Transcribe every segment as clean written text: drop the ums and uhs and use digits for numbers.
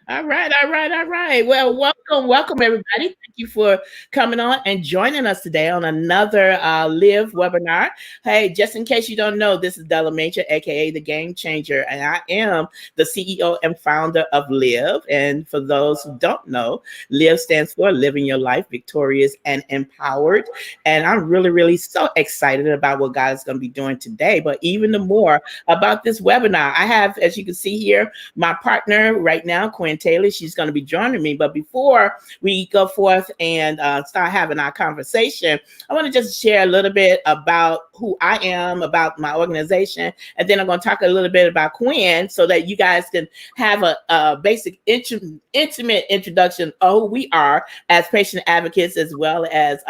All right, all right, all right. Well, welcome, everybody. Thank you for coming on and joining us today on another Live webinar. Hey, just in case you don't know, this is Della Major, aka the Game Changer, and I am the CEO and founder of Live. And for those who don't know, Live stands for Living Your Life Victorious and Empowered. And I'm really, really so excited about what God is going to be doing today, but even the more about this webinar. I have, as you can see here, my partner right now, Quinn Taylor. She's going to be joining me. But before we go forth and start having our conversation, I want to just share a little bit about who I am, about my organization, and then I'm going to talk a little bit about Quinn so that you guys can have a basic intimate introduction of who we are as patient advocates, as well as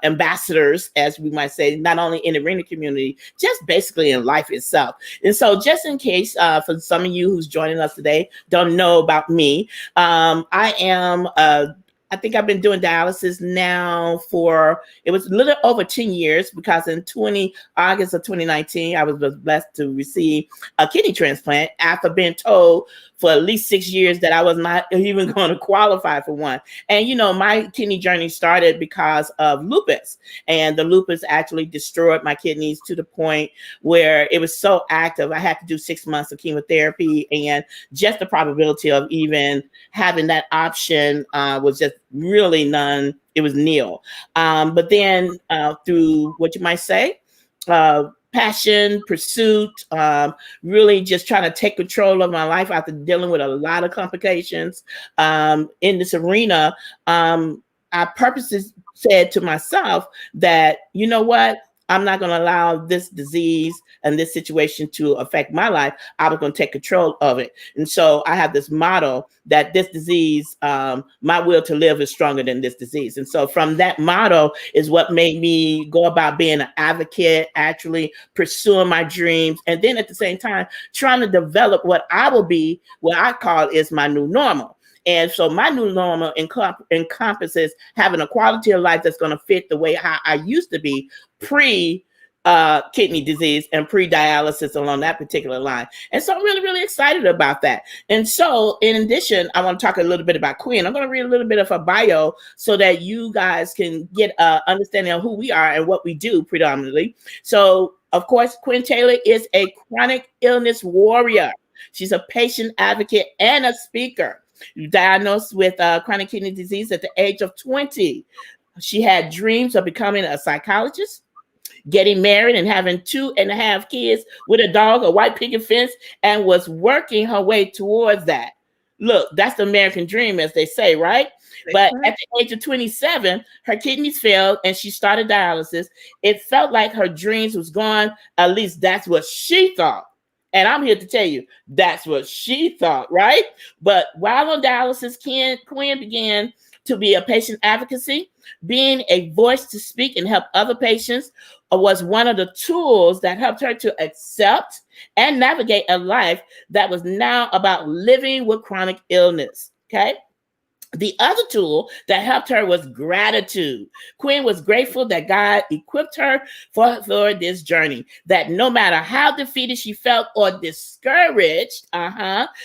ambassadors, as we might say, not only in the arena community, just basically in life itself. And so, just in case for some of you who's joining us today don't know about me, I am I think I've been doing dialysis now for, it was a little over 10 years, because in August of 2019, I was blessed to receive a kidney transplant after being told for at least 6 years that I was not even going to qualify for one. And, my kidney journey started because of lupus, and the lupus actually destroyed my kidneys to the point where it was so active. I had to do 6 months of chemotherapy, and just the probability of even having that option was just really none. It was nil. But then through what you might say, passion, pursuit, really just trying to take control of my life after dealing with a lot of complications in this arena, I purposely said to myself that, you know what? I'm not going to allow this disease and this situation to affect my life. I was going to take control of it. And so I have this motto that this disease, my will to live is stronger than this disease. And so from that motto is what made me go about being an advocate, actually pursuing my dreams. And then at the same time, trying to develop what I will be, what I call is my new normal. And so my new normal encompasses having a quality of life that's going to fit the way how I used to be pre kidney disease and pre-dialysis along that particular line. And so I'm really, really excited about that. And so in addition, I want to talk a little bit about Quinn. I'm going to read a little bit of her bio so that you guys can get an understanding of who we are and what we do predominantly. So of course, Quinn Taylor is a chronic illness warrior. She's a patient advocate and a speaker. Diagnosed with chronic kidney disease at the age of 20. She had dreams of becoming a psychologist, getting married, and having 2.5 kids with a dog, a white picket fence, and was working her way towards that. Look, that's the American dream, as they say, right? But at the age of 27, her kidneys failed and she started dialysis. It felt like her dreams was gone. At least that's what she thought. And I'm here to tell you, that's what she thought, right? But while on dialysis, Quinn began to be a patient advocacy. Being a voice to speak and help other patients was one of the tools that helped her to accept and navigate a life that was now about living with chronic illness, okay? The other tool that helped her was gratitude. Quinn was grateful that God equipped her for this journey, that no matter how defeated she felt or discouraged,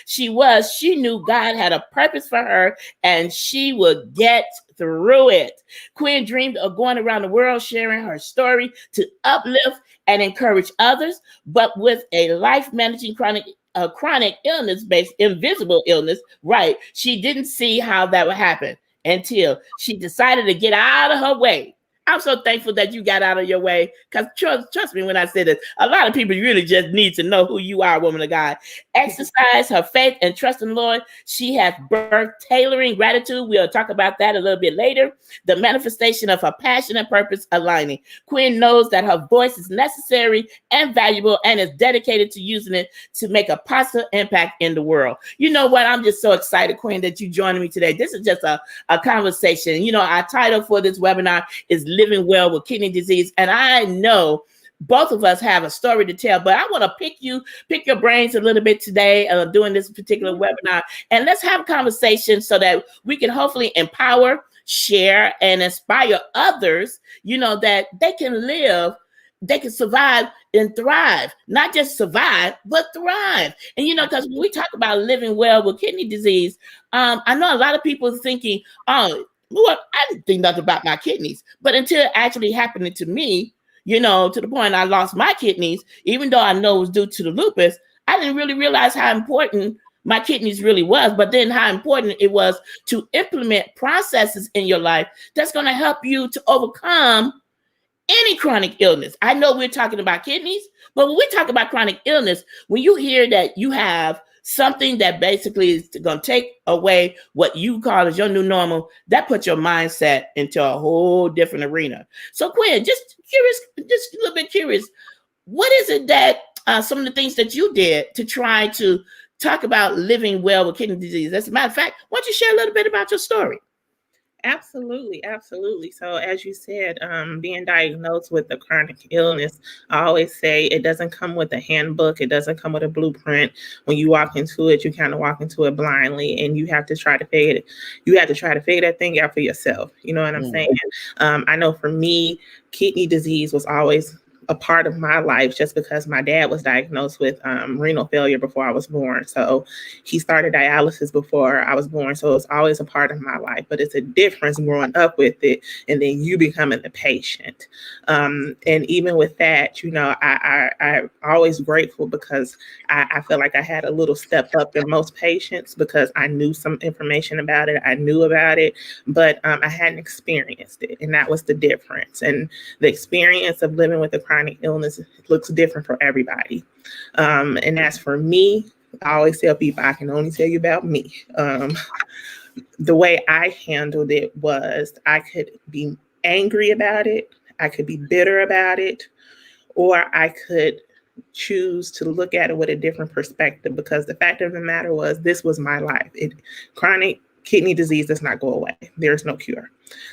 she knew God had a purpose for her and she would get through it. Quinn dreamed of going around the world sharing her story to uplift and encourage others, but with a life managing chronic illness-based invisible illness, right? She didn't see how that would happen until she decided to get out of her way. I'm so thankful that you got out of your way, because trust me when I say this, a lot of people really just need to know who you are, woman of God. Exercise her faith and trust in the Lord. She has birthed tailoring gratitude. We'll talk about that a little bit later. The manifestation of her passion and purpose aligning. Quinn knows that her voice is necessary and valuable and is dedicated to using it to make a positive impact in the world. You know what? I'm just so excited, Quinn, that you joining me today. This is just a conversation. You know, our title for this webinar is Living Well with Kidney Disease. And I know both of us have a story to tell, but I want to pick your brains a little bit today doing this particular webinar. And let's have a conversation so that we can hopefully empower, share, and inspire others, you know, that they can live they can survive and thrive, not just survive, but thrive. And, because when we talk about living well with kidney disease, I know a lot of people are thinking, oh, well, I didn't think nothing about my kidneys. But until it actually happened to me, to the point I lost my kidneys, even though I know it was due to the lupus, I didn't really realize how important my kidneys really was, but then how important it was to implement processes in your life that's going to help you to overcome any chronic illness. I know we're talking about kidneys, but when we talk about chronic illness, when you hear that you have something that basically is going to take away what you call as your new normal, that puts your mindset into a whole different arena. So Quinn, just a little bit curious, what is it that some of the things that you did to try to talk about living well with kidney disease? As a matter of fact, why don't you share a little bit about your story? Absolutely. So as you said, being diagnosed with a chronic illness, I always say it doesn't come with a handbook. It doesn't come with a blueprint. When you walk into it, you kind of walk into it blindly, and you have to try to figure it. You have to try to figure that thing out for yourself. You know what I'm saying? I know for me, kidney disease was always a part of my life just because my dad was diagnosed with renal failure before I was born. So he started dialysis before I was born. So it's always a part of my life, but it's a difference growing up with it and then you becoming the patient. And even with that, I'm always grateful because I feel like I had a little step up in most patients because I knew some information about it. I knew about it, but I hadn't experienced it. And that was the difference. And the experience of living with a chronic illness looks different for everybody. And as for me, I always tell people I can only tell you about me. The way I handled it was I could be angry about it, I could be bitter about it, or I could choose to look at it with a different perspective, because the fact of the matter was this was my life. Chronic kidney disease does not go away. There's no cure.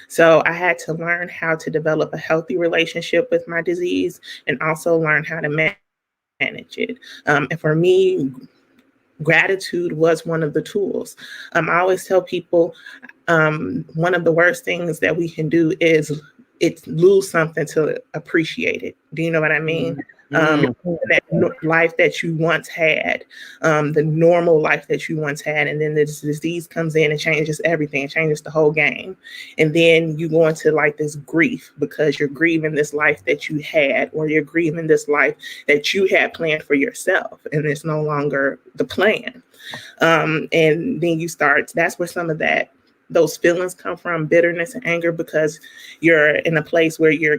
So I had to learn how to develop a healthy relationship with my disease and also learn how to manage it. And for me, gratitude was one of the tools. I always tell people one of the worst things that we can do is lose something to appreciate it. Do you know what I mean? That life that you once had, the normal life that you once had, and then this disease comes in and changes everything, changes the whole game. And then you go into like this grief because you're grieving this life that you had, or you're grieving this life that you had planned for yourself, and it's no longer the plan. And then that's where some of those feelings come from, bitterness and anger, because you're in a place where you're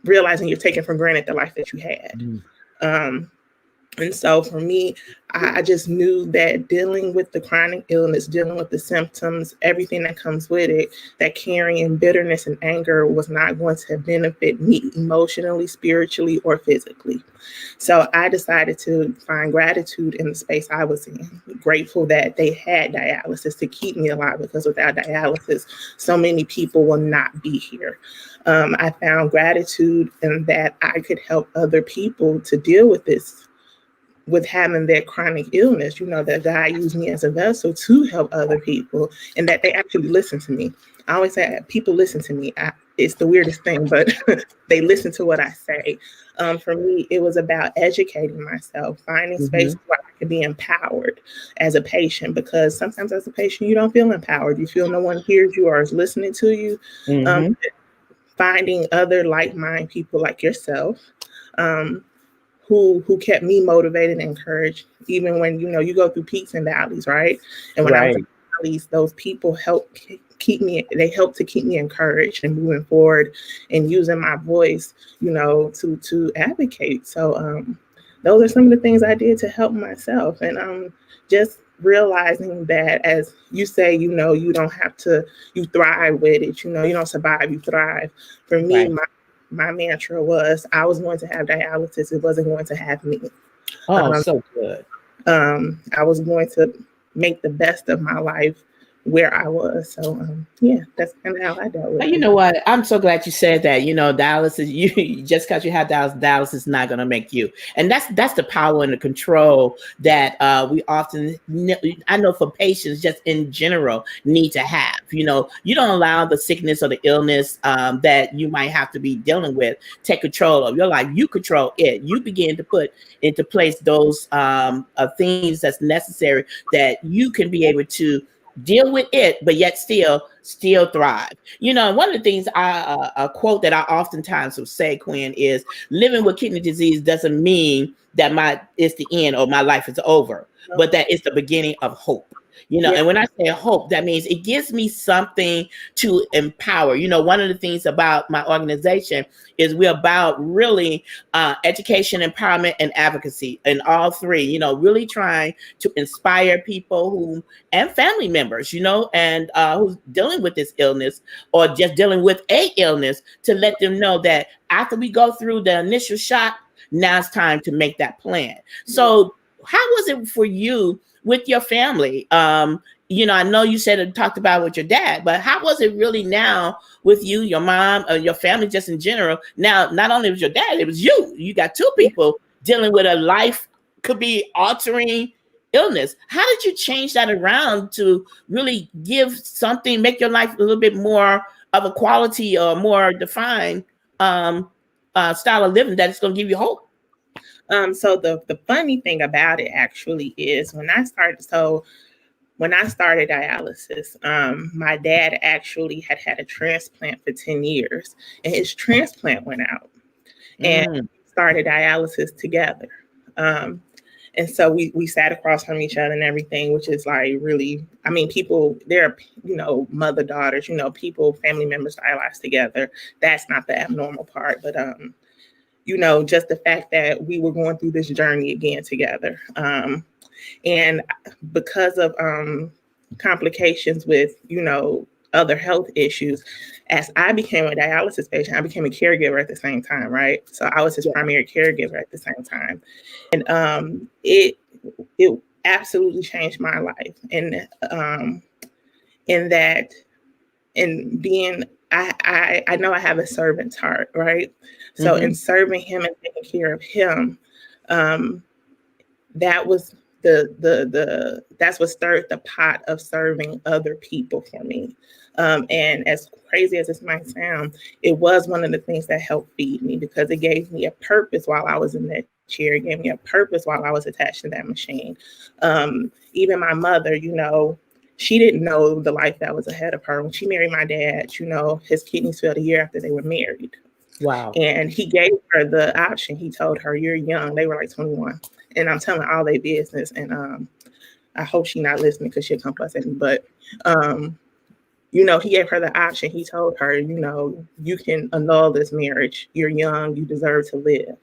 realizing you're taking for granted the life that you had. And so for me, I just knew that dealing with the chronic illness, dealing with the symptoms, everything that comes with it, that carrying bitterness and anger was not going to benefit me emotionally, spiritually, or physically. So I decided to find gratitude in the space I was in. Grateful that they had dialysis to keep me alive, because without dialysis, so many people will not be here. I found gratitude in that I could help other people to deal with this, with having that chronic illness, that God used me as a vessel to help other people, and that they actually listen to me. I always say people listen to me. It's the weirdest thing, but they listen to what I say. For me, it was about educating myself, finding space where I could be empowered as a patient, because sometimes as a patient, you don't feel empowered. You feel no one hears you or is listening to you. Finding other like-minded people like yourself, who kept me motivated and encouraged, even when, you go through peaks and valleys, right? And when I was in valleys, those people helped to keep me encouraged and moving forward and using my voice, to advocate. So those are some of the things I did to help myself. And just realizing that, as you say, you don't have to, you thrive with it, you don't survive, you thrive. For me, my mantra was I was going to have dialysis. It wasn't going to have me. So good. I was going to make the best of my life where I was. So yeah, that's kind of how I dealt with But you it. know what? I'm so glad you said that. You know, Dallas is you just because you have Dallas, Dallas is not going to make you. And that's the power and the control that we often, I know for patients just in general need to have. You know, you don't allow the sickness or the illness that you might have to be dealing with take control of your life. You control it. You begin to put into place those things that's necessary that you can be able to deal with it, but yet still thrive. You know, one of the things a quote that I oftentimes will say, Quinn, is living with kidney disease doesn't mean that it's the end or my life is over, but that it's the beginning of hope. You know, Yeah. and when I say hope, that means it gives me something to empower. You know, one of the things about my organization is we're about really education, empowerment, and advocacy, and all three. You know, really trying to inspire people who and family members, you know, and who's dealing with this illness or just dealing with a illness, to let them know that after we go through the initial shot, now it's time to make that plan. So how was it for you with your family? You know, I know you said it talked about with your dad, but how was it really now with you, your mom, or your family just in general? Now, not only was your dad, it was you. You got two people dealing with a life could be altering illness. How did you change that around to really give something, make your life a little bit more of a quality or more defined style of living that is going to give you hope? So the funny thing about it actually is when I started dialysis, my dad actually had a transplant for 10 years, and his transplant went out, and Mm, started dialysis together. Um, and so we sat across from each other and everything, which is like really, I mean, people, they're, mother, daughters, people, family members dialyze together. That's not the abnormal part, but, just the fact that we were going through this journey again together. And because of complications with, other health issues, as I became a dialysis patient, I became a caregiver at the same time, right? So I was his yeah, primary caregiver at the same time. And it absolutely changed my life. And in that, and being I know I have a servant's heart, right? So in serving him and taking care of him, um, that was that's what stirred the pot of serving other people for me. And as crazy as this might sound, it was one of the things that helped feed me, because it gave me a purpose while I was in that chair. It gave me a purpose while I was attached to that machine. Even my mother, she didn't know the life that was ahead of her. When she married my dad, his kidneys failed a year after they were married. wow, And he gave her the option. He told her, "You're young." They were like 21. And I'm telling all their business. And I hope she's not listening, because she'll come fuss at me. But, he gave her the option. He told her, you can annul this marriage. You're young. You deserve to live.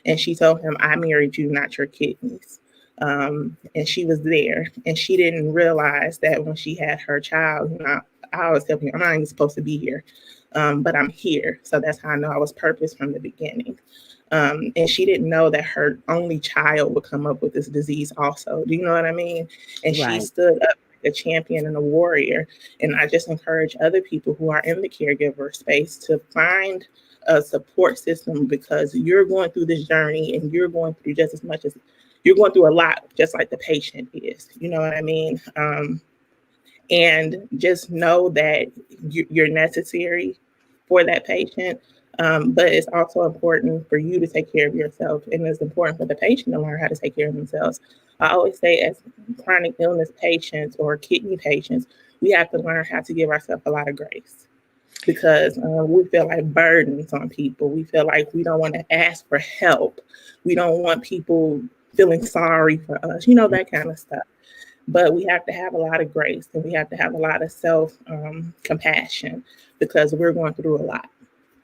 And she told him, "I married you, not your kidneys." And she was there. And she didn't realize that when she had her child, I always tell people, I'm not even supposed to be here. But I'm here. So that's how I know I was purposed from the beginning. And she didn't know that her only child would come up with this disease also. Do you know what I mean? And she right, stood up like a champion and a warrior. And I just encourage other people who are in the caregiver space to find a support system, because you're going through this journey and you're going through just as much as you're going through a lot, just like the patient is. You know what I mean? And just know that you're necessary for that patient. But it's also important for you to take care of yourself. And it's important for the patient to learn how to take care of themselves. I always say, as chronic illness patients or kidney patients, we have to learn how to give ourselves a lot of grace, because we feel like burdens on people. We feel like we don't want to ask for help. We don't want people feeling sorry for us, that kind of stuff. But we have to have a lot of grace, and we have to have a lot of self compassion, because we're going through a lot,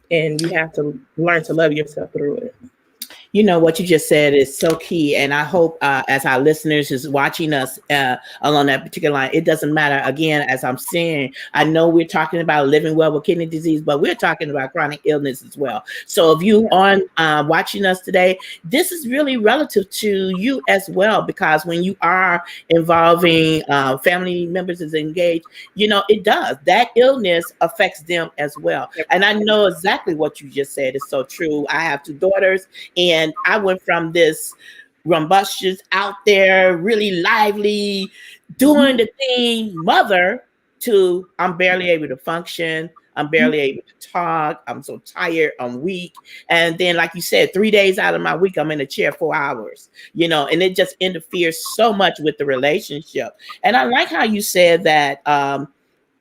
and you have to learn to love yourself through it. You know what you just said is so key, and I hope as our listeners is watching us along that particular line, it doesn't matter. Again, as I'm saying, I know we're talking about living well with kidney disease, but we're talking about chronic illness as well. So if you on watching us today, this is really relative to you as well, because when you are involving family members is engaged, you know it does. That illness affects them as well, and I know exactly what you just said is so true. I have two daughters. And I went from this rumbustious, out there, really lively, doing the thing mother to I'm barely able to function. I'm barely able to talk. I'm so tired. I'm weak. And then, like you said, 3 days out of my week, I'm in a chair 4 hours, you know, and it just interferes so much with the relationship. And I like how you said that,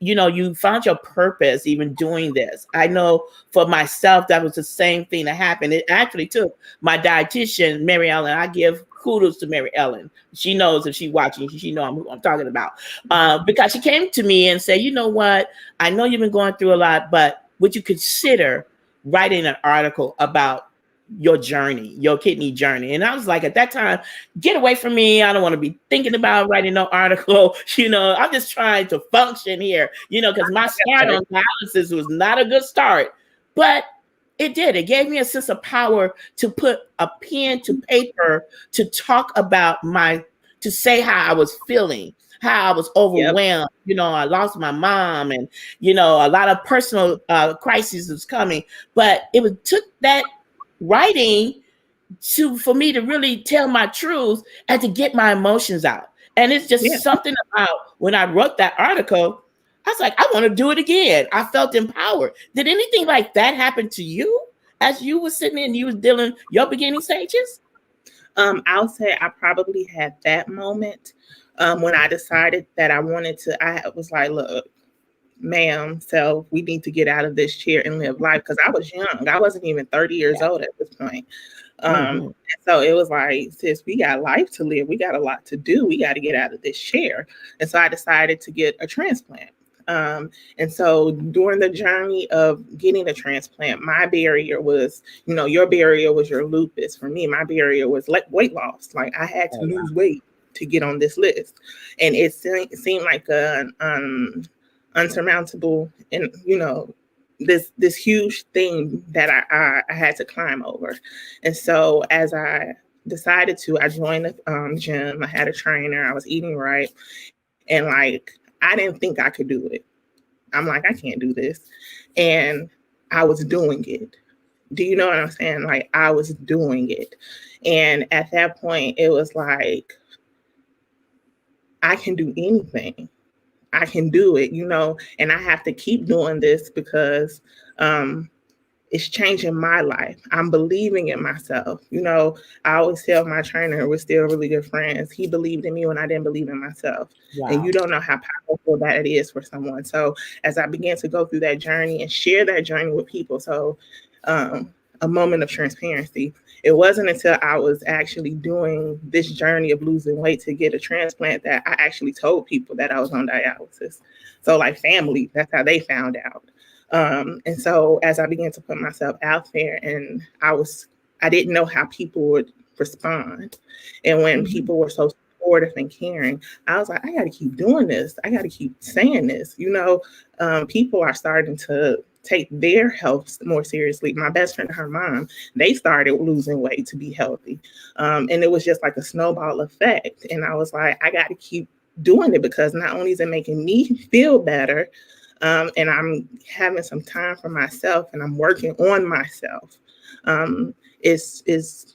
you know, you found your purpose even doing this. I know for myself, that was the same thing that happened. It actually took my dietitian, Mary Ellen. I give kudos to Mary Ellen. She knows if she's watching, she knows who I'm talking about. Because she came to me and said, you know what? I know you've been going through a lot, but would you consider writing an article about your journey, your kidney journey? And I was like, at that time, get away from me. I don't want to be thinking about writing no article. You know, I'm just trying to function here, you know, because my start on dialysis was not a good start, but it did. It gave me a sense of power to put a pen to paper to talk about to say how I was feeling, how I was overwhelmed. You know, I lost my mom, and, you know, a lot of personal crises was coming, but took that writing for me to really tell my truth and to get my emotions out. And it's just something about when I wrote that article, I was like, I want to do it again. I felt empowered. Did anything like that happen to you as you were sitting there and you was dealing your beginning stages? I'll say I probably had that moment when I decided that I was like, look, ma'am, so we need to get out of this chair and live life. Because I was young. I wasn't even 30 years old at this point. So it was like, sis, we got life to live. We got a lot to do. We got to get out of this chair. And so I decided to get a transplant. And so during the journey of getting the transplant, my barrier was, you know, your barrier was your lupus. For me, my barrier was weight loss. Like I had to lose weight to get on this list. And it seemed like an unsurmountable, and, you know, this huge thing that I had to climb over. And so as I decided I joined the gym. I had a trainer. I was eating right. And like, I didn't think I could do it. I'm like, I can't do this. And I was doing it. Do you know what I'm saying? Like, I was doing it. And at that point, it was like, I can do anything. I can do it, you know, and I have to keep doing this because it's changing my life. I'm believing in myself. You know, I always tell my trainer, we're still really good friends. He believed in me when I didn't believe in myself. Wow. And you don't know how powerful that it is for someone. So as I began to go through that journey and share that journey with people, so a moment of transparency. It wasn't until I was actually doing this journey of losing weight to get a transplant that I actually told people that I was on dialysis. So like family, that's how they found out. And so as I began to put myself out there, and I didn't know how people would respond. And when people were so supportive and caring, I was like, I got to keep doing this. I got to keep saying this. You know, people are starting to take their health more seriously. My best friend and her mom, they started losing weight to be healthy. And it was just like a snowball effect. And I was like, I got to keep doing it, because not only is it making me feel better, and I'm having some time for myself, and I'm working on myself, is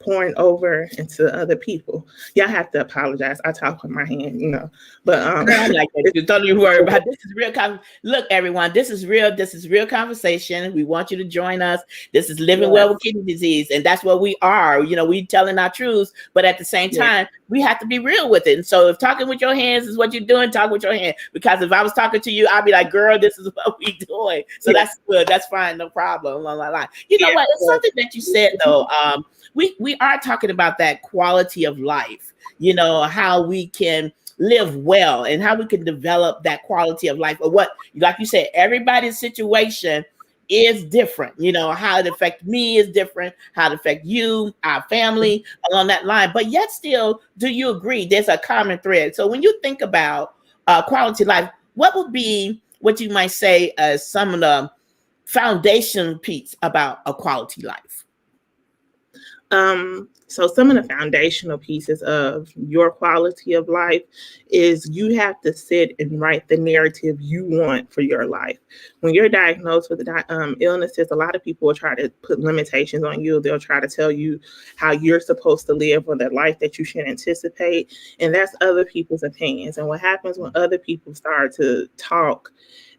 pouring over into other people. Y'all have to apologize. I talk with my hand, you know, but I like that. Don't even worry about it. This is real. Look, everyone, this is real. This is real conversation. We want you to join us. This is Living Well with Kidney Disease, and that's what we are. You know, we telling our truths, but at the same time, we have to be real with it. And so, if talking with your hands is what you're doing, talk with your hand. Because if I was talking to you, I'd be like, "Girl, this is what we doing." So that's good. That's fine. No problem. You know what? It's something that you said though. We are talking about that quality of life, you know, how we can live well and how we can develop that quality of life. Or what, like you said, everybody's situation is different. You know, how it affects me is different, how it affects you, our family, along that line. But yet still, do you agree there's a common thread? So when you think about quality life, what would be what you might say as some of the foundation piece about a quality life? So some of the foundational pieces of your quality of life is you have to sit and write the narrative you want for your life. When you're diagnosed with illnesses, a lot of people will try to put limitations on you. They'll try to tell you how you're supposed to live or the life that you should anticipate. And that's other people's opinions. And what happens when other people start to talk,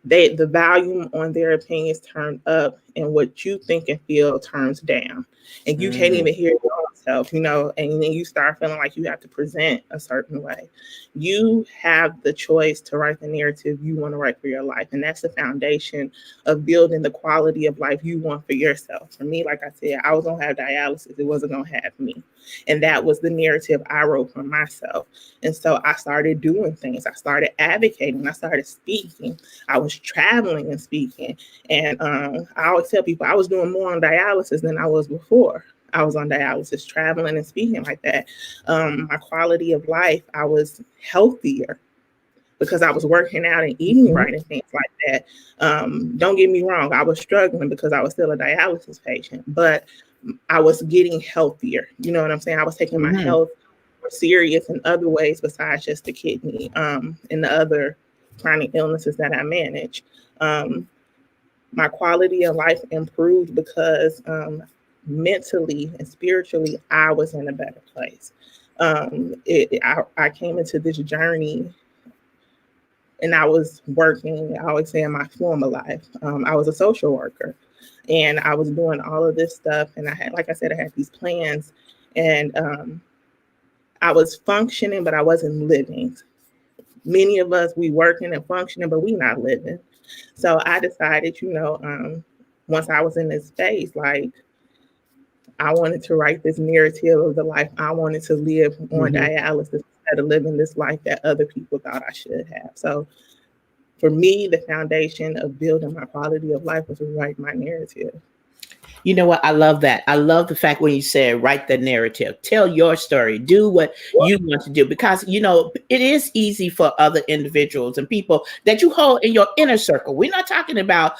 the volume on their opinions turn up and what you think and feel turns down. And you can't even hear your own self, you know, and then you start feeling like you have to present a certain way. You have the choice to write the narrative you want to write for your life. And that's the foundation of building the quality of life you want for yourself. For me, like I said, I was going to have dialysis. It wasn't going to have me. And that was the narrative I wrote for myself. And so I started doing things. I started advocating. I started speaking. I was traveling and speaking. And I always tell people I was doing more on dialysis than I was before I was on dialysis, traveling and speaking like that. My quality of life, I was healthier because I was working out and eating right and things like that. Don't get me wrong, I was struggling because I was still a dialysis patient, but I was getting healthier. You know what I'm saying? I was taking my health more serious in other ways besides just the kidney and the other chronic illnesses that I manage. My quality of life improved because mentally and spiritually, I was in a better place. I came into this journey and I was working, I always say in my former life, I was a social worker and I was doing all of this stuff. And I had, like I said, I had these plans and I was functioning, but I wasn't living. Many of us, we working and functioning, but we not living. So I decided, you know, once I was in this space, like I wanted to write this narrative of the life I wanted to live on dialysis instead of living this life that other people thought I should have. So for me, the foundation of building my quality of life was to write my narrative. You know what? I love that. I love the fact when you said write the narrative, tell your story, do what you want to do, because you know it is easy for other individuals and people that you hold in your inner circle. We're not talking about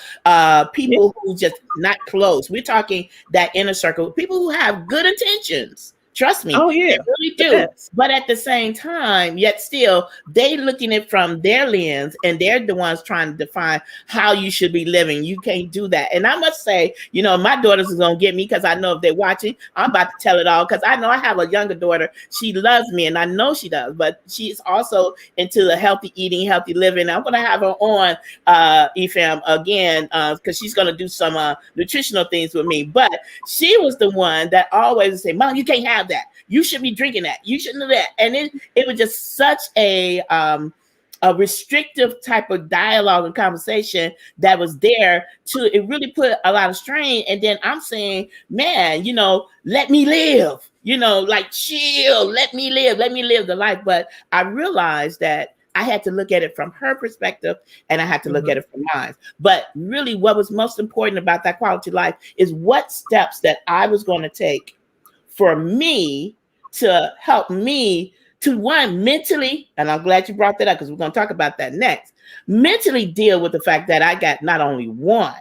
people who just not close. We're talking that inner circle, people who have good intentions. Trust me, Oh yeah, they really do. Yes. But at the same time, yet still, they looking at it from their lens, and they're the ones trying to define how you should be living. You can't do that. And I must say, you know, my daughters is gonna get me because I know if they're watching, I'm about to tell it all because I know I have a younger daughter. She loves me, and I know she does, but she's also into the healthy eating, healthy living. I'm gonna have her on EFAM again because she's gonna do some nutritional things with me. But she was the one that always say, "Mom, you can't have that. You should be drinking that. You shouldn't do that." And it was just such a restrictive type of dialogue and conversation that was there it really put a lot of strain. And then I'm saying, man, you know, let me live, you know, like chill, let me live the life. But I realized that I had to look at it from her perspective and I had to look at it from mine. But really what was most important about that quality life is what steps that I was going to take for me to help me to one, mentally, and I'm glad you brought that up because we're going to talk about that next, mentally deal with the fact that I got not only one,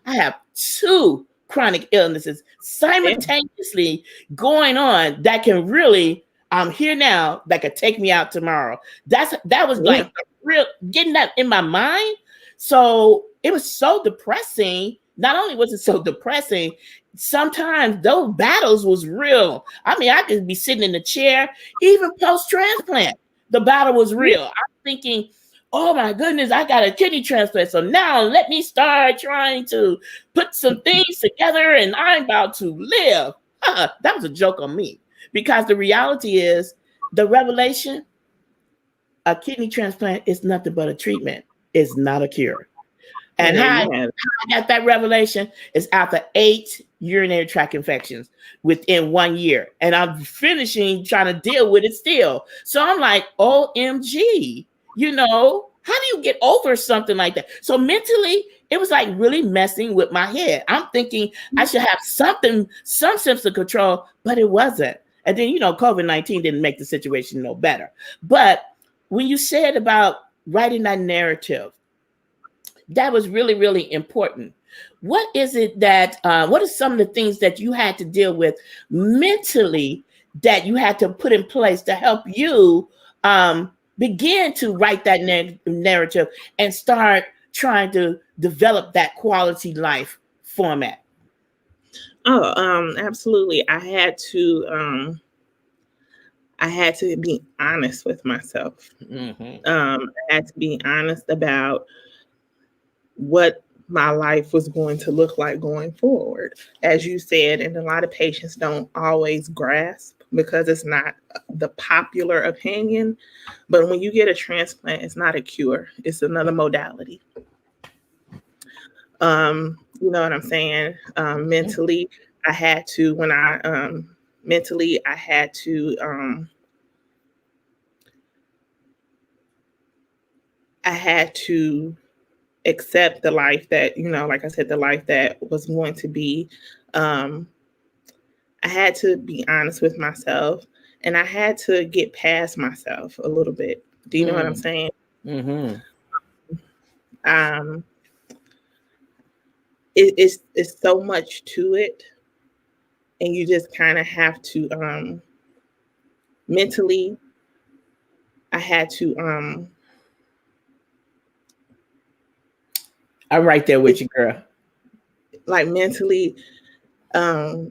I have two chronic illnesses simultaneously going on that can really, I'm here now, that could take me out tomorrow. That was like real getting that in my mind. So it was so depressing. Not only was it so depressing, sometimes those battles was real. I mean, I could be sitting in the chair, even post-transplant, the battle was real. I'm thinking, oh my goodness, I got a kidney transplant. So now let me start trying to put some things together and I'm about to live. That was a joke on me because the reality is the revelation, a kidney transplant is nothing but a treatment. It's not a cure. And how I got that revelation is after 8 urinary tract infections within 1 year. And I'm finishing trying to deal with it still. So I'm like, OMG, you know, how do you get over something like that? So mentally, it was like really messing with my head. I'm thinking I should have some sense of control, but it wasn't. And then, COVID-19 didn't make the situation no better. But when you said about writing that narrative, that was really, really important. What is it that, what are some of the things that you had to deal with mentally that you had to put in place to help you begin to write that narrative and start trying to develop that quality life format? Oh, absolutely. I had to be honest with myself. Mm-hmm. I had to be honest about what my life was going to look like going forward. As you said, and a lot of patients don't always grasp because it's not the popular opinion. But when you get a transplant, it's not a cure, it's another modality. You know what I'm saying? Mentally, I had to, when I mentally, I had to accept the life that, like I said, the life that was going to be. I had to be honest with myself, and I had to get past myself a little bit. Do you know what I'm saying? Mm-hmm. It's so much to it, and you just kind of have to mentally. I had to I'm right there with you, girl. like mentally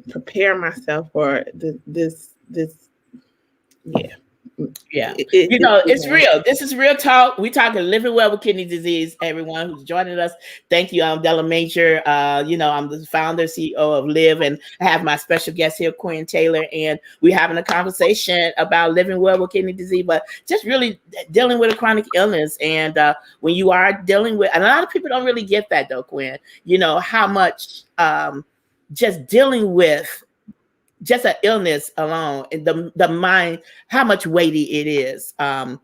prepare myself for this yeah. Yeah. It's real. This is real talk. We talking living well with kidney disease. Everyone who's joining us, thank you. I'm Della Major. I'm the founder, CEO of Live, and I have my special guest here, Quinn Taylor, and we're having a conversation about living well with kidney disease, but just really dealing with a chronic illness. And when you are dealing with, and a lot of people don't really get that though, Quinn, how much just dealing with just an illness alone, and the mind, how much weighty it is. I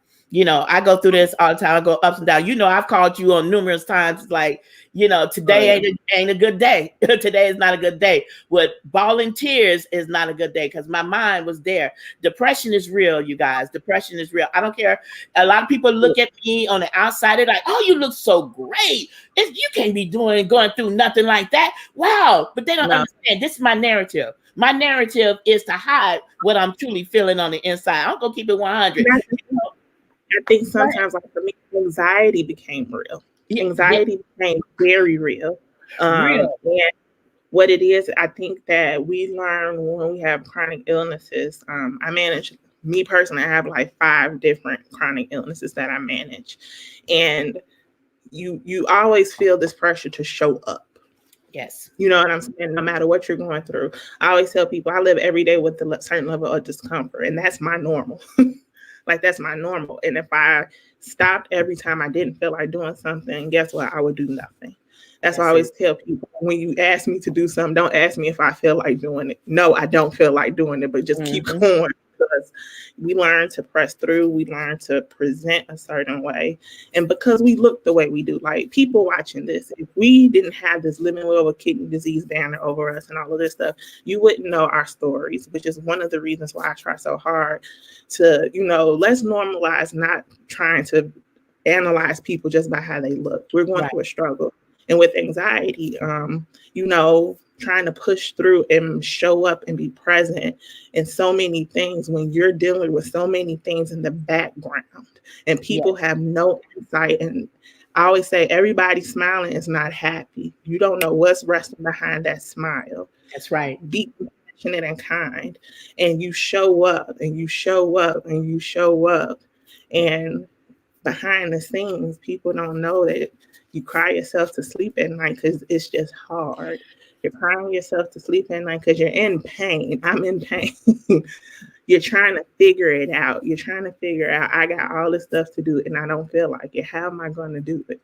go through this all the time. I go ups and down. I've called you on numerous times, like, today ain't a good day. Today is not a good day. With bawling tears is not a good day because my mind was there. Depression is real, you guys. Depression is real. I don't care. A lot of people look at me on the outside. They're like, "Oh, you look so great. You can't be going through nothing like that." Wow, but they don't understand. This is my narrative. My narrative is to hide what I'm truly feeling on the inside. I'm gonna keep it 100. I think sometimes, like for me, anxiety became real. Anxiety became very real. And what it is, I think that we learn when we have chronic illnesses. Me personally, I have like 5 different chronic illnesses that I manage, and you always feel this pressure to show up. Yes. You know what I'm saying? No matter what you're going through. I always tell people I live every day with a certain level of discomfort, and that's my normal. Like, that's my normal. And if I stopped every time I didn't feel like doing something, guess what? I would do nothing. That's why I always tell people, when you ask me to do something, don't ask me if I feel like doing it. No, I don't feel like doing it, but just keep going. Because we learn to press through, we learn to present a certain way. And because we look the way we do, like people watching this, if we didn't have this living well with kidney disease banner over us and all of this stuff, you wouldn't know our stories, which is one of the reasons why I try so hard to, let's normalize not trying to analyze people just by how they look. We're going through a struggle. And with anxiety, trying to push through and show up and be present in so many things when you're dealing with so many things in the background and people have no insight. And I always say, everybody smiling is not happy. You don't know what's resting behind that smile. That's right. Be compassionate and kind. And you show up and you show up and you show up. And behind the scenes, people don't know that you cry yourself to sleep at night because it's just hard. You're crying yourself to sleep at night because you're in pain. I'm in pain. You're trying to figure it out. You're trying to figure out, I got all this stuff to do and I don't feel like it. How am I going to do it?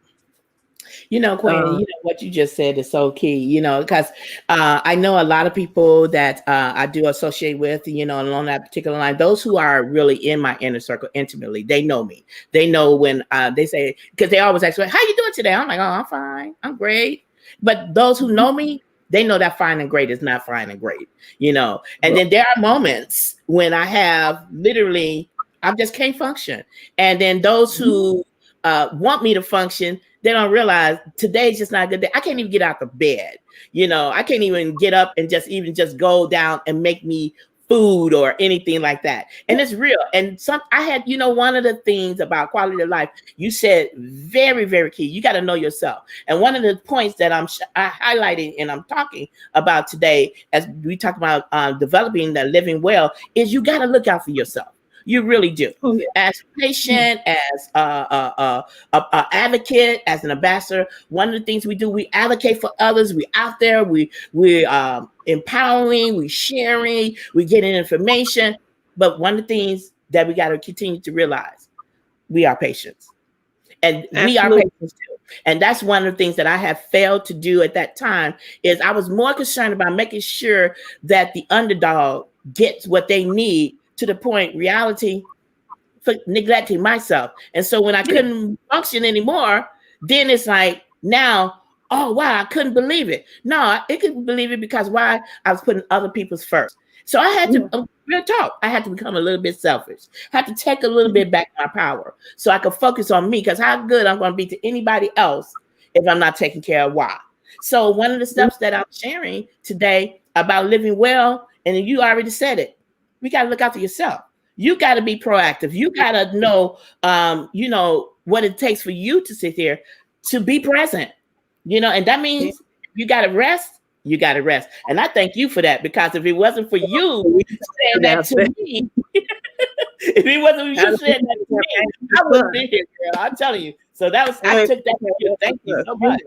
Quinn, what you just said is so key, because I know a lot of people that I do associate with, along that particular line, those who are really in my inner circle intimately, they know me. They know when they say, because they always ask me, how you doing today? I'm like, oh, I'm fine. I'm great. But those who know me, they know that fine and great is not fine and great, And then there are moments when I have literally, I just can't function. And then those who want me to function, they don't realize today's just not a good day. I can't even get out the bed. I can't even get up and just go down and make me food or anything like that. And it's real. And I had, one of the things about quality of life, you said very, very key. You got to know yourself. And one of the points that I highlighting and I'm talking about today, as we talk about developing that living well, is you got to look out for yourself. You really do. Oh, yeah. As a patient, as a advocate, as an ambassador, one of the things we do, we advocate for others. We out there, we empowering, we sharing, we getting information. But one of the things that we got to continue to realize, we are patients. And we are patients too. And that's one of the things that I have failed to do at that time, is I was more concerned about making sure that the underdog gets what they need, to the point reality for neglecting myself. And so when I couldn't function anymore, then it's like, now, oh, wow, I couldn't believe it. No, I couldn't believe it because why? I was putting other people's first. So I had to, real talk, I had to become a little bit selfish. I had to take a little bit back my power so I could focus on me, because how good I'm going to be to anybody else if I'm not taking care of why. So one of the steps that I'm sharing today about living well, and you already said it, we got to look out for yourself. You got to be proactive. You got to know, what it takes for you to sit here, to be present, and that means you got to rest. You got to rest. And I thank you for that, because if it wasn't for you saying that to me, if it wasn't for you saying that to me, I wouldn't be here, girl. I'm telling you. So I took that from you. Thank you so much.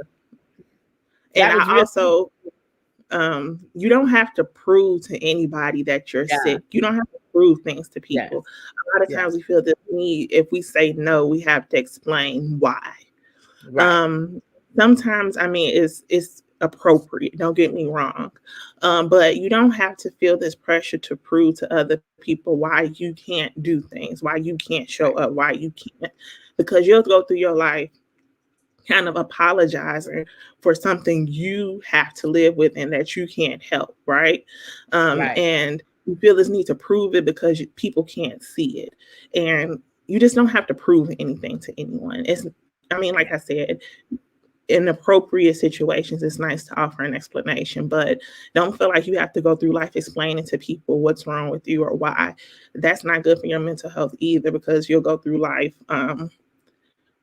And I also, you don't have to prove to anybody that you're sick. You don't have to prove things to people. A lot of times we feel this need, if we say no, we have to explain why. Right. Sometimes, it's appropriate, don't get me wrong. But you don't have to feel this pressure to prove to other people why you can't do things, why you can't show up, why you can't, because you'll go through your life kind of apologizing for something you have to live with and that you can't help, right? And you feel this need to prove it because people can't see it. And you just don't have to prove anything to anyone. Like I said, in appropriate situations, it's nice to offer an explanation, but don't feel like you have to go through life explaining to people what's wrong with you or why. That's not good for your mental health either, because you'll go through life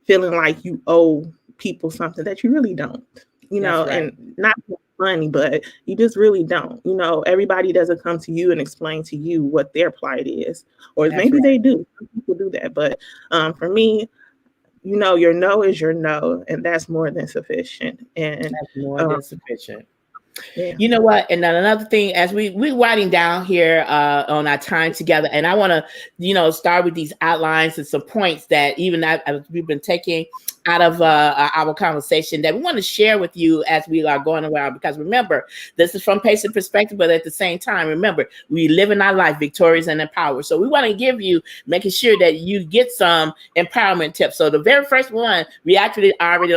feeling like you owe people something that you really don't, and not funny, but you just really don't. Everybody doesn't come to you and explain to you what their plight is, or maybe they do. Some people do that, but for me, your no is your no, and that's more than sufficient. And that's more than sufficient. Yeah. You know what? And then another thing, as we're writing down here on our time together, and I want to, start with these outlines and some points that even we've been taking out of our conversation that we want to share with you as we are going around. Because remember, this is from patient perspective, but at the same time, remember, we live in our life victorious and empowered. So we want to give you, making sure that you get some empowerment tips. So the very first one, we actually already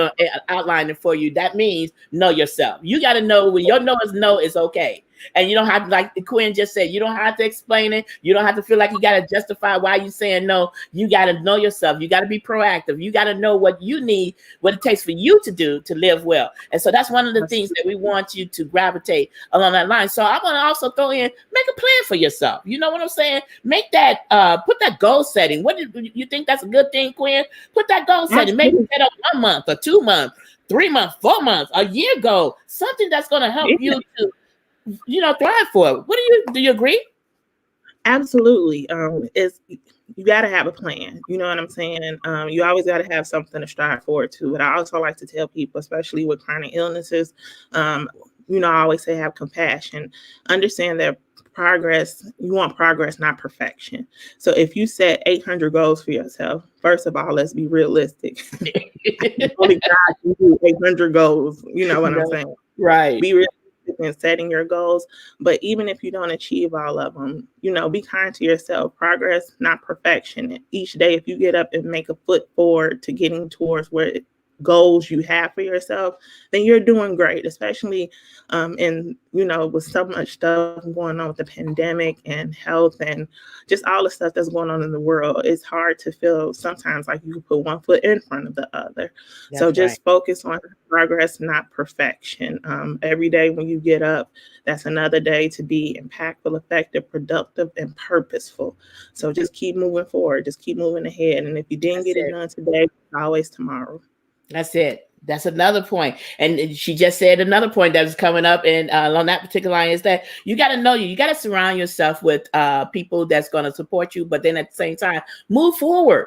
outlined it for you. That means know yourself. You got to know when your no is no, it's okay. And you don't have to, like Quinn just said, you don't have to explain it. You don't have to feel like you got to justify why you're saying no. You got to know yourself. You got to be proactive. You got to know what you need, what it takes for you to do to live well. And so that's one of the things that we want you to gravitate along that line. So I want to also throw in, make a plan for yourself. You know what I'm saying? Make that, put that goal setting. What do you think that's a good thing, Quinn? Put that goal setting. Maybe set up 1 month or 2 months, 3 months, 4 months, a year goal, something that's going to help you to, thrive for it. Do you agree? Absolutely. You got to have a plan. You know what I'm saying? You always got to have something to strive forward to. But I also like to tell people, especially with chronic illnesses, I always say have compassion. Understand that you want progress, not perfection. So if you set 800 goals for yourself, first of all, let's be realistic. Only God can do 800 goals. You know what I'm saying? Right. Be realistic in setting your goals. But even if you don't achieve all of them, be kind to yourself. Progress, not perfection. Each day, if you get up and make a foot forward to getting towards where goals you have for yourself, then you're doing great, especially with so much stuff going on with the pandemic and health and just all the stuff that's going on in the world. It's hard to feel sometimes like you put one foot in front of the other. So just focus on progress, not perfection. Every day when you get up, that's another day to be impactful, effective, productive, and purposeful. So just keep moving forward, just keep moving ahead. And if you didn't get it done today, always tomorrow. That's it. That's another point. And she just said another point that was coming up and on that particular line is that you got to know you got to surround yourself with people that's going to support you. But then at the same time, move forward.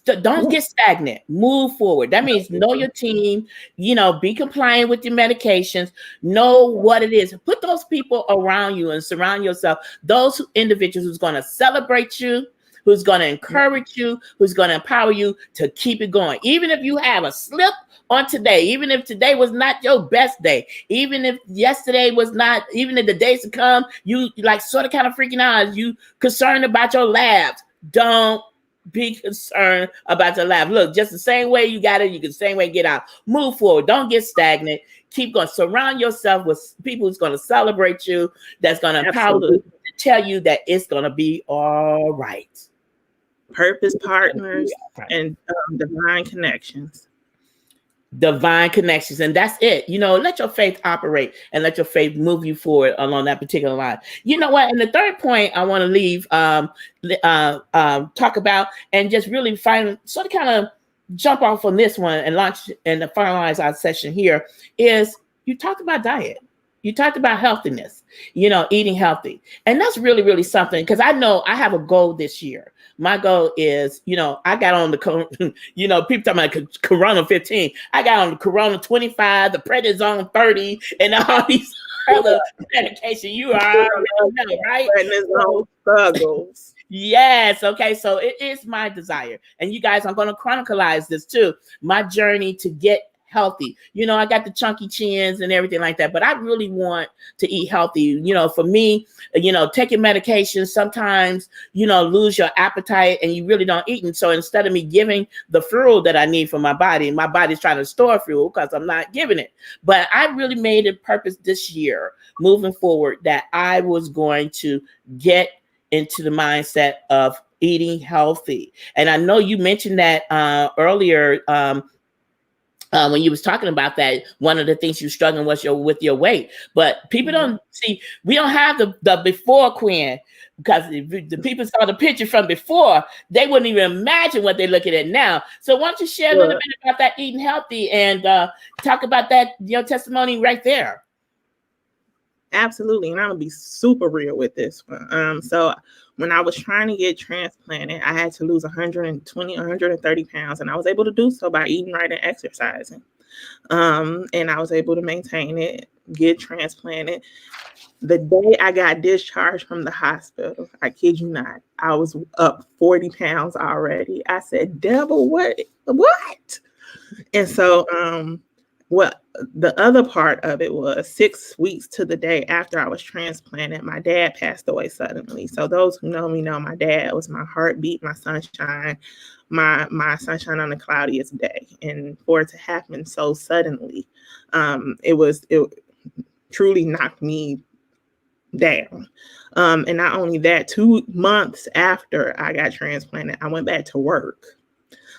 Don't get stagnant. Move forward. That means know your team, be compliant with your medications, know what it is. Put those people around you and surround yourself. Those individuals who's going to celebrate you, who's going to encourage you, who's going to empower you to keep it going. Even if you have a slip on today, even if today was not your best day, even if yesterday was not, even if the days to come, you like sort of kind of freaking out, you concerned about your labs. Don't be concerned about your lab. Look, just the same way you got it, you can the same way get out. Move forward. Don't get stagnant. Keep going. Surround yourself with people who's going to celebrate you, that's going to empower you, to tell you that it's going to be all right. Purpose partners and divine connections. Divine connections, and that's it. Let your faith operate and let your faith move you forward along that particular line. You know what? And the third point I want to leave, talk about, and just really kind of jump off on this one and launch and finalize our session here is you talked about diet. You talked about healthiness, eating healthy. And that's really, really something, because I know I have a goal this year. My goal is, I got on the, people talking about Corona 15. I got on the Corona 25, the Prednisone 30, and all these other medication. You are, right? Prednisone struggles. Yes. Okay. So it is my desire. And you guys, I'm going to chronicleize this too. My journey to get healthy. I got the chunky chins and everything like that, but I really want to eat healthy. For me, taking medications, sometimes, lose your appetite and you really don't eat. And so instead of me giving the fuel that I need for my body's trying to store fuel because I'm not giving it. But I really made a purpose this year, moving forward, that I was going to get into the mindset of eating healthy. And I know you mentioned that earlier, when you was talking about that, one of the things you're struggling with your weight, but people don't see, we don't have the before Quinn, because if the people saw the picture from before, they wouldn't even imagine what they're looking at now. So why don't you share a little bit about that eating healthy and talk about that, your testimony right there. Absolutely. And I'm going to be super real with this one. So when I was trying to get transplanted, I had to lose 120, 130 pounds. And I was able to do so by eating right and exercising. And I was able to maintain it, get transplanted. The day I got discharged from the hospital, I kid you not, I was up 40 pounds already. I said, devil, what? And so, the other part of it was 6 weeks to the day after I was transplanted, my dad passed away suddenly. So those who know me know my dad was my heartbeat, my sunshine, my sunshine on the cloudiest day. And for it to happen so suddenly, it truly knocked me down. And not only that, 2 months after I got transplanted, I went back to work.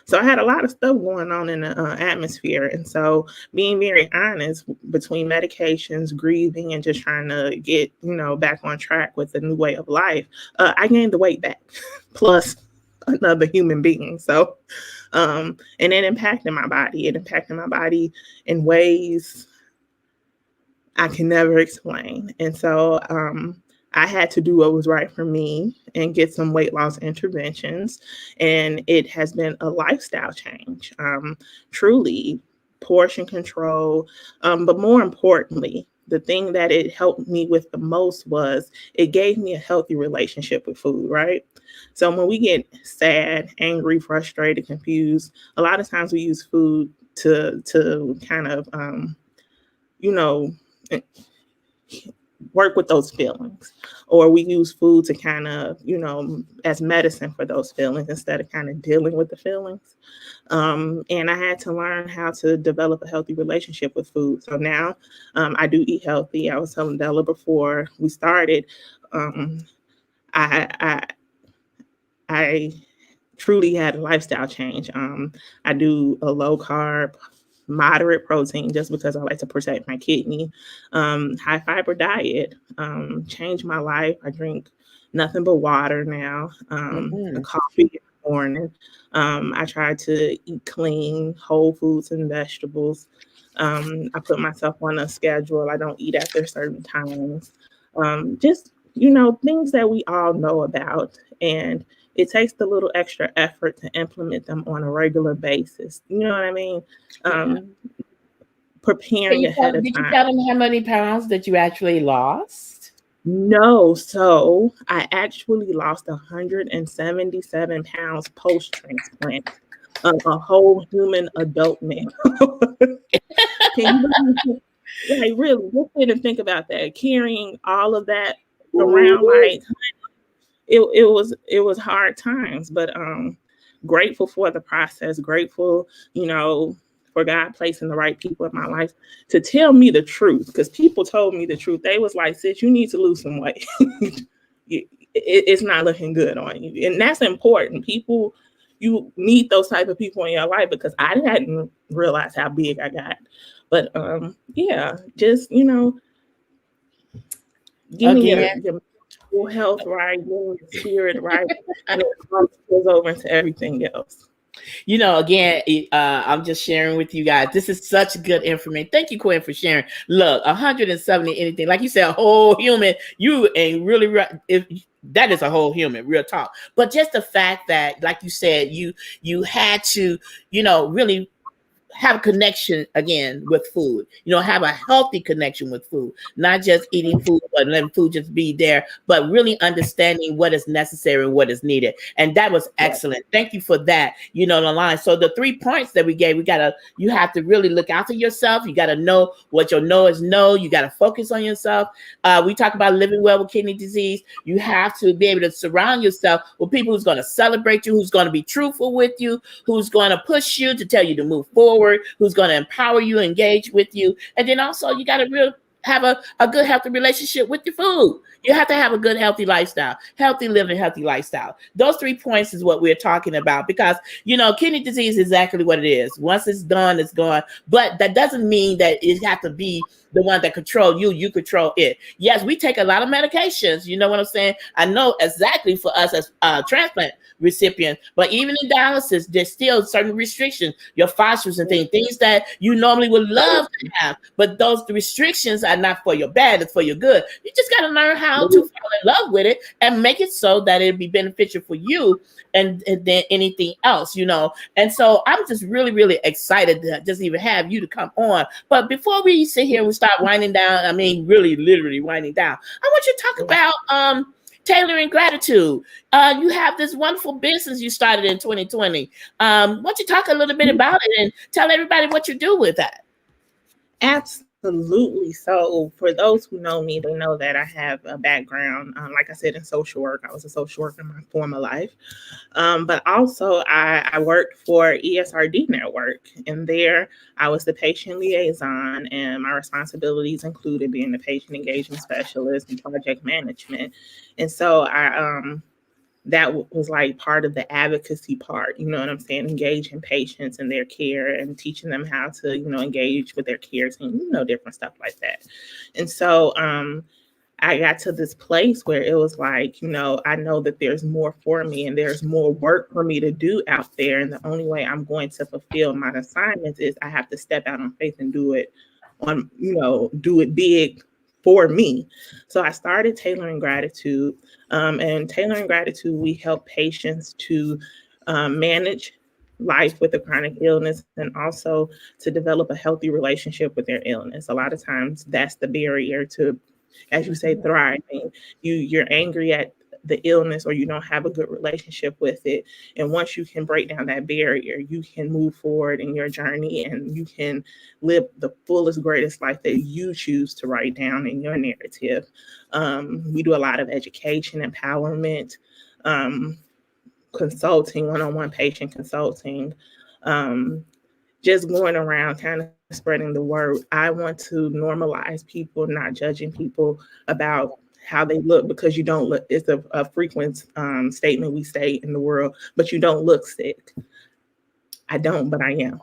So I had a lot of stuff going on in the atmosphere. And so being very honest, between medications, grieving, and just trying to get, back on track with the new way of life, I gained the weight back plus another human being. So, and it impacted my body. It impacted my body in ways I can never explain. And so, I had to do what was right for me and get some weight loss interventions. And it has been a lifestyle change, truly portion control. But more importantly, the thing that it helped me with the most was it gave me a healthy relationship with food, right? So when we get sad, angry, frustrated, confused, a lot of times we use food to kind of you know work with those feelings, or we use food to kind of as medicine for those feelings instead of kind of dealing with the feelings. And I had to learn how to develop a healthy relationship with food. So now I do eat healthy. I was telling Della before we started, um, I, I I truly had a lifestyle change. I do a low carb, moderate protein just because I like to protect my kidney. High fiber diet changed my life. I drink nothing but water now. A coffee in the morning. I try to eat clean, whole foods and vegetables. I put myself on a schedule. I don't eat after certain times. Just things that we all know about, and it takes the little extra effort to implement them on a regular basis. You know what I mean? Preparing ahead of Did you time. tell them how many pounds that you actually lost? No, so I actually lost 177 pounds post-transplant. A whole human adult man. Can you like really just sit and think about that? Carrying all of that around, like it was hard times, but grateful for the process, grateful, for God placing the right people in my life to tell me the truth. Because people told me the truth. They was like, sis, you need to lose some weight. It's not looking good on you. And that's important. People, you need those type of people in your life, because I didn't realize how big I got. But yeah, just give me your mental health right, give me your spirit right, and it goes over into everything else. Again, I'm just sharing with you guys. This is such good information. Thank you, Quinn, for sharing. Look, 170 anything, like you said, a whole human. You ain't really right. If that is a whole human, real talk. But just the fact that, like you said, you had to, really have a connection again with food, have a healthy connection with food, not just eating food, but letting food just be there, but really understanding what is necessary and what is needed. And that was excellent. Thank you for that, Lalana. So the 3 points that we gave, you have to really look out for yourself. You got to know what your no is no. You got to focus on yourself. We talk about living well with kidney disease. You have to be able to surround yourself with people who's going to celebrate you, who's going to be truthful with you, who's going to push you to tell you to move forward, who's going to empower you, engage with you. And then also you got to have a good, healthy relationship with your food. You have to have a good, healthy lifestyle, healthy living, healthy lifestyle. Those 3 points is what we're talking about, because, kidney disease is exactly what it is. Once it's done, it's gone. But that doesn't mean that it has to be the one that control you. You control it. Yes, we take a lot of medications. You know what I'm saying? I know exactly for us as transplant recipients, but even in dialysis, there's still certain restrictions, your phosphorus and things that you normally would love to have. But those restrictions are not for your bad, it's for your good. You just got to learn how to fall in love with it and make it so that it'll be beneficial for you and then anything else, And so I'm just really, really excited to just even have you to come on. But before we sit here and we start winding down, I mean, really, literally winding down, I want you to talk about tailoring gratitude. You have this wonderful business you started in 2020. Why don't you talk a little bit about it and tell everybody what you do with that? Absolutely. So for those who know me, they know that I have a background, like I said, in social work. I was a social worker in my former life. But also I worked for ESRD Network, and there I was the patient liaison, and my responsibilities included being the patient engagement specialist and project management. And so that was like part of the advocacy part, you know what I'm saying? Engaging patients in their care and teaching them how to, engage with their care team, different stuff like that. And so I got to this place where it was like, I know that there's more for me and there's more work for me to do out there. And the only way I'm going to fulfill my assignments is I have to step out on faith and do it big for me. So I started Tailoring Gratitude. And Tailoring Gratitude, we help patients to manage life with a chronic illness, and also to develop a healthy relationship with their illness. A lot of times that's the barrier to, as you say, thriving. You're angry at the illness, or you don't have a good relationship with it. And once you can break down that barrier, you can move forward in your journey, and you can live the fullest, greatest life that you choose to write down in your narrative. We do a lot of education, empowerment, consulting, one-on-one patient consulting, just going around kind of spreading the word. I want to normalize people, not judging people about how they look, because you don't look. It's a frequent statement we say in the world, but you don't look sick. I don't, but I am.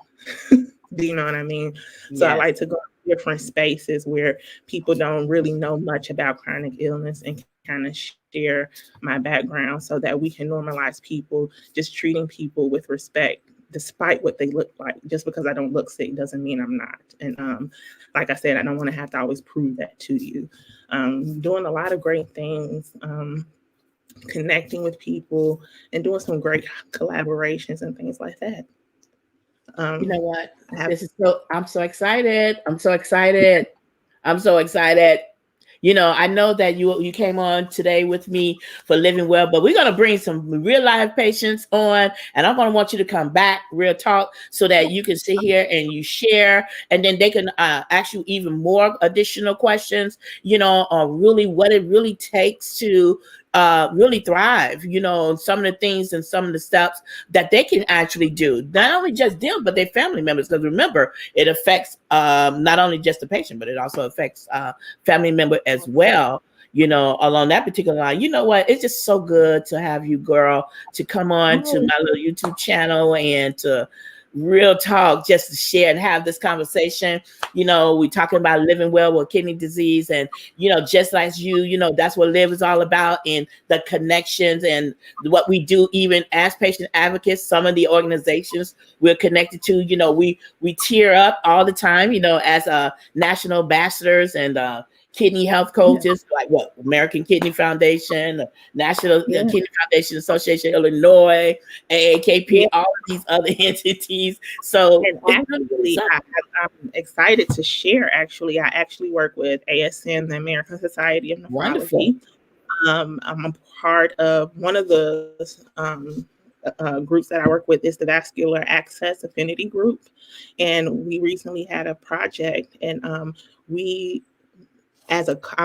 Do you know what I mean? So I Yes. like to go to different spaces where people don't really know much about chronic illness, and kind of share my background so that we can normalize people, just treating people with respect despite what they look like. Just because I don't look sick doesn't mean I'm not. And like I said, I don't want to have to always prove that to you. Doing a lot of great things, connecting with people, and doing some great collaborations and things like that. You know what? Have, I'm so excited. I'm so excited. I'm so excited. You know, I know that you came on today with me for Living Well, but we're going to bring some real life patients on, and I'm going to want you to come back, real talk, so that you can sit here and you share, and then they can ask you even more additional questions, you know, on really what it really takes to really thrive, you know, some of the things and some of the steps that they can actually do, not only just them, but their family members. Because remember, it affects not only just the patient, but it also affects family member as well, you know, along that particular line. You know what? It's just so good to have you, girl, to come on to my little YouTube channel and to real talk, just to share and have this conversation. You know, we talking about living well with kidney disease, and you know, just like you know, that's what Live is all about, and the connections and what we do, even as patient advocates. Some of the organizations we're connected to, you know, we tear up all the time, you know, as national ambassadors and kidney health coaches, like what American Kidney Foundation, National Kidney Foundation Association, Illinois, AAKP, all of these other entities. So and actually, I'm excited to share. Actually, I actually work with ASN, the American Society of Nephrology. Wonderful. I'm a part of one of the groups that I work with is the Vascular Access Affinity Group, and we recently had a project, and I'm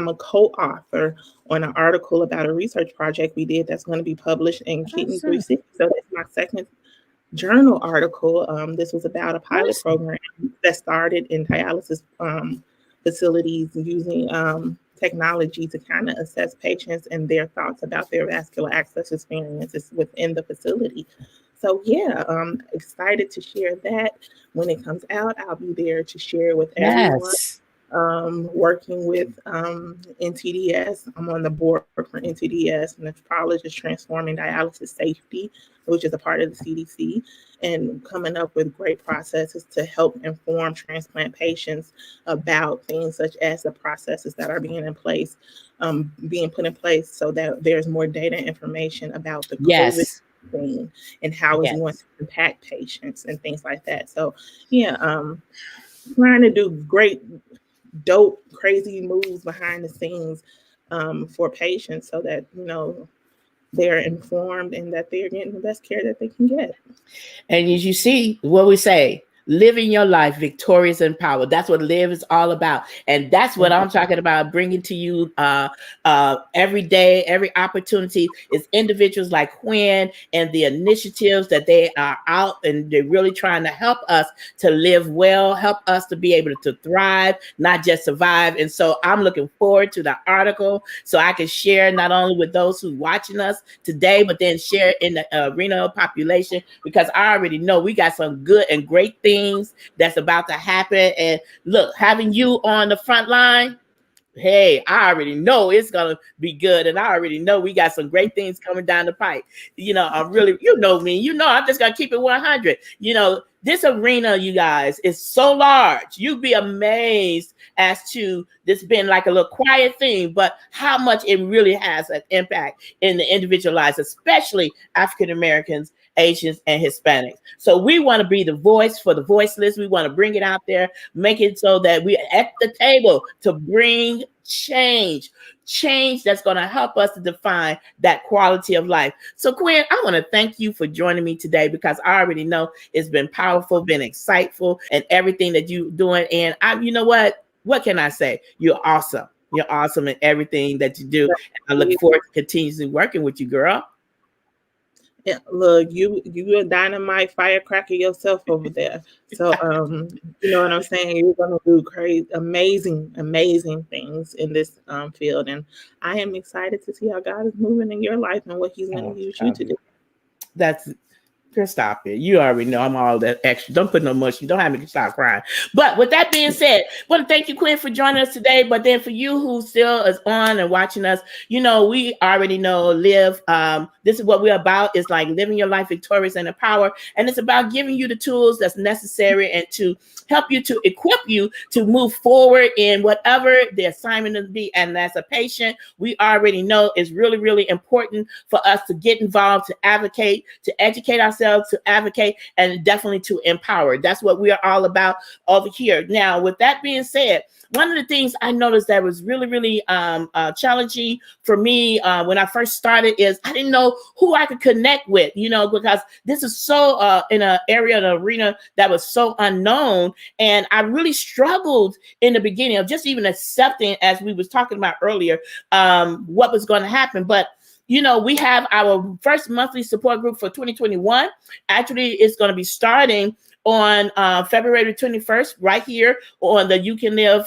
a co-author on an article about a research project we did that's going to be published in Kidney 360. So that's my second journal article. This was about a pilot program that started in dialysis facilities using technology to kind of assess patients and their thoughts about their vascular access experiences within the facility. So yeah, excited to share that. When it comes out, I'll be there to share with everyone. Working with NTDS. I'm on the board for NTDS, Nephrologists Transforming Dialysis Safety, which is a part of the CDC, and coming up with great processes to help inform transplant patients about things such as the processes that are being put in place so that there's more data information about the COVID thing and how it's going to impact patients and things like that. So yeah, trying to do great, dope, crazy moves behind the scenes for patients so that, you know, they're informed and that they're getting the best care that they can get. And as you see, what we say, living your life victorious and power. That's what Live is all about. And that's what I'm talking about, bringing to you every day, every opportunity is individuals like Quinn and the initiatives that they are out and they're really trying to help us to live well, help us to be able to thrive, not just survive. And so I'm looking forward to the article so I can share not only with those who are watching us today, but then share in the arena population, because I already know we got some good and great things that's about to happen. And look, having you on the front line, hey, I already know it's gonna be good, and I already know we got some great things coming down the pipe. You know, I'm really, you know me, you know, I'm just gonna keep it 100. You know, this arena, you guys, is so large. You'd be amazed as to this being like a little quiet thing, but how much it really has an impact in the individual lives, especially African Americans Asians, and Hispanics. So we want to be the voice for the voiceless. We want to bring it out there, make it so that we're at the table to bring change that's going to help us to define that quality of life. So Quinn, I want to thank you for joining me today, because I already know it's been powerful, been insightful, and everything that you're doing. And you know what can I say? You're awesome. You're awesome in everything that you do. I look forward to continuously working with you, girl. Yeah, look, you a dynamite firecracker yourself over there. So you know what I'm saying? You're gonna do great, amazing things in this field. And I am excited to see how God is moving in your life and what He's gonna use you to do. That's Just stop it. You already know I'm all that extra. Don't put no much. You don't have me to stop crying. But with that being said, I want to thank you, Quinn, for joining us today. But then for you who still is on and watching us, you know, we already know live. This is what we're about. It's like living your life victorious and in power. And it's about giving you the tools that's necessary and to help you, to equip you to move forward in whatever the assignment is be. And as a patient, we already know it's really, really important for us to get involved, to advocate, to educate ourselves, to advocate, and definitely to empower. That's what we are all about over here. Now, with that being said, one of the things I noticed that was really, really challenging for me when I first started is I didn't know who I could connect with, you know, because this is so in an area, an arena that was so unknown. And I really struggled in the beginning of just even accepting, as we was talking about earlier, what was going to happen. But you know, we have our first monthly support group for 2021. Actually, it's going to be starting on February 21st, right here on the YouCanLYVE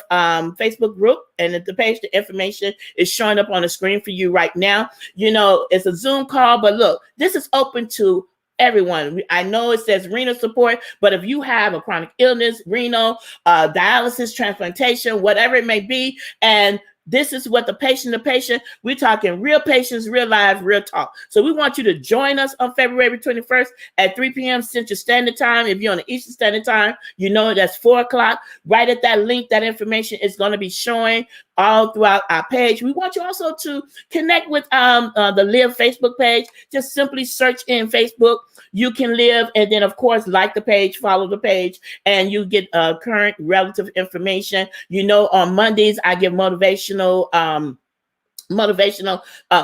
Facebook group. And at the page, the information is showing up on the screen for you right now. You know, it's a Zoom call, but look, this is open to everyone. I know it says renal support, but if you have a chronic illness, renal, dialysis, transplantation, whatever it may be, and this is what the patient, we're talking real patients, real lives, real talk. So we want you to join us on February 21st at 3 p.m. Central Standard Time. If you're on the Eastern Standard Time, you know that's 4 o'clock. Right at that link, that information is going to be showing all throughout our page. We want you also to connect with the Live Facebook page. Just simply search in Facebook, YouCanLYVE, and then of course like the page, follow the page, and you get current relative information. You know, on Mondays I give motivational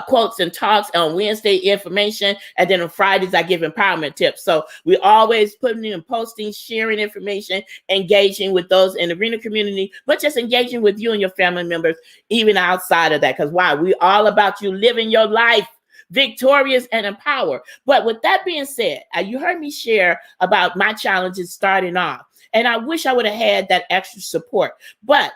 quotes and talks. On Wednesday, information, and then on Fridays I give empowerment tips. So we always putting in posting, sharing information, engaging with those in the arena community, but just engaging with you and your family members even outside of that. Because why? We all about you living your life victorious and empowered. But with that being said, you heard me share about my challenges starting off, and I wish I would have had that extra support, but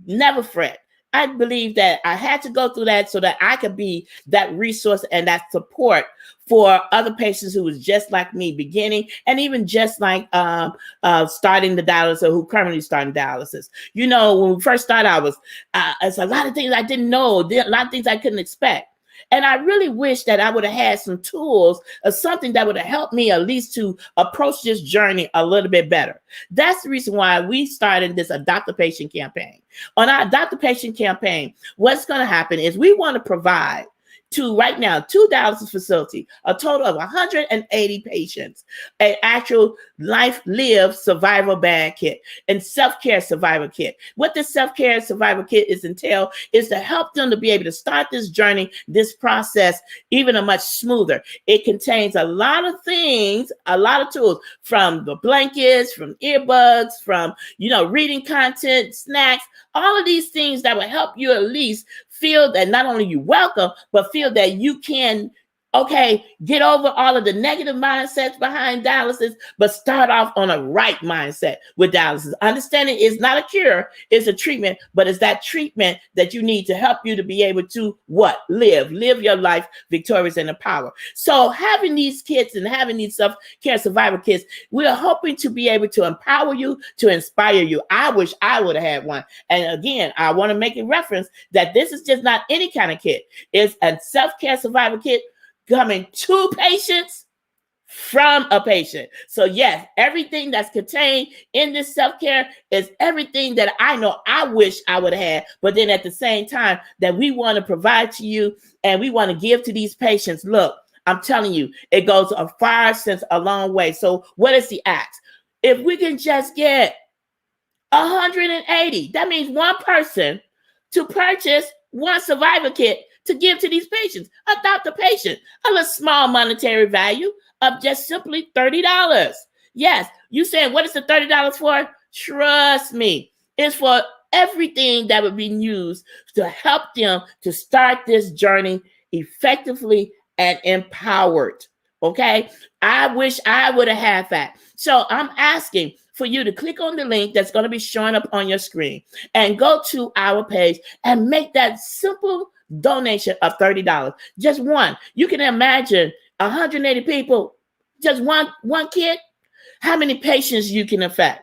never fret. I believe that I had to go through that so that I could be that resource and that support for other patients who was just like me beginning, and even just like starting the dialysis, or who currently starting dialysis. You know, when we first started, I was, it's a lot of things I didn't know, a lot of things I couldn't expect. And I really wish that I would have had some tools or something that would have helped me at least to approach this journey a little bit better. That's the reason why we started this Adopt a Patient campaign. On our Adopt a Patient campaign, what's going to happen is we want to provide to right now 2 dialysis facilities, a total of 180 patients, an actual L.Y.V.E survival bag kit and self-care survival kit. What the self-care survival kit is entail is to help them to be able to start this journey, this process, even a much smoother. It contains a lot of things, a lot of tools, from the blankets, from earbuds, from, you know, reading content, snacks, all of these things that will help you at least feel that not only you welcome, but feel that you can, okay, get over all of the negative mindsets behind dialysis, but start off on a right mindset with dialysis. Understanding it's not a cure, it's a treatment, but it's that treatment that you need to help you to be able to what? Live your life victorious and empowered. So having these kits and having these self-care survival kits, we're hoping to be able to empower you, to inspire you. I wish I would have had one. And again, I want to make a reference that this is just not any kind of kit. It's a self-care survival kit coming to patients from a patient. So yes, everything that's contained in this self-care is everything that I know I wish I would have had, but then at the same time that we want to provide to you and we want to give to these patients. Look, I'm telling you, it goes a far since a long way. So what is the ask? If we can just get 180, that means one person to purchase one survivor kit to give to these patients, adopt a patient, a little small monetary value of just simply $30. Yes, you saying, what is the $30 for? Trust me, it's for everything that would be used to help them to start this journey effectively and empowered. Okay, I wish I would have had that. So I'm asking for you to click on the link that's going to be showing up on your screen and go to our page and make that simple donation of $30. Just one. You can imagine 180 people, just one kid. How many patients you can affect?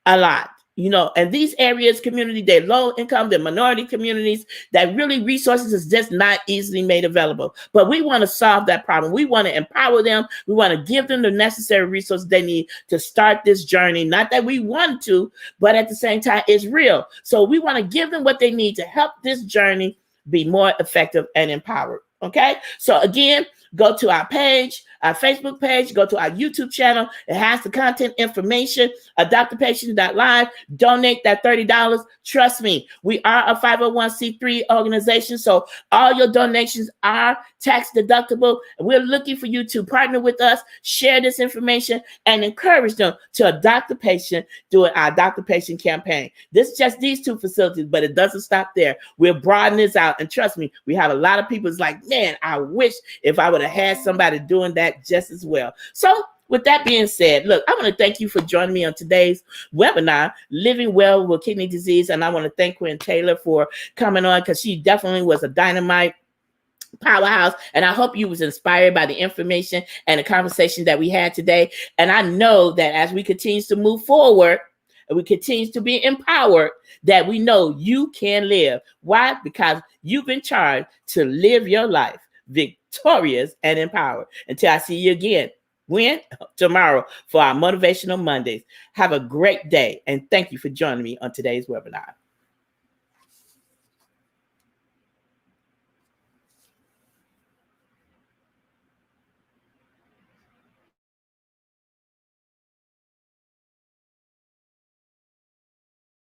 A lot. And these areas, community, they're low income, they're minority communities, that really resources is just not easily made available. But we want to solve that problem. We want to empower them. We want to give them the necessary resources they need to start this journey. Not that we want to, but at the same time, it's real. So we want to give them what they need to help this journey be more effective and empowered. Okay. So again, go to our page, our Facebook page, go to our YouTube channel. It has the content information, adoptapatient.live, donate that $30. Trust me, we are a 501c3 organization, so all your donations are tax deductible. We're looking for you to partner with us, share this information, and encourage them to adopt a patient during our Adopt a Patient campaign. This is just these two facilities, but it doesn't stop there. We're broadening this out, and trust me, we have a lot of people. It's like, man, I wish if I would have had somebody doing that just as well. So with that being said, look, I want to thank you for joining me on today's webinar, Living Well with Kidney Disease. And I want to thank Quinn Taylor for coming on, because she definitely was a dynamite powerhouse. And I hope you was inspired by the information and the conversation that we had today. And I know that as we continue to move forward, and we continue to be empowered, that we know you can live. Why? Because you've been charged to live your life victorious and empowered. Until I see you again, when? Tomorrow, for our Motivational Mondays. Have a great day, and thank you for joining me on today's webinar.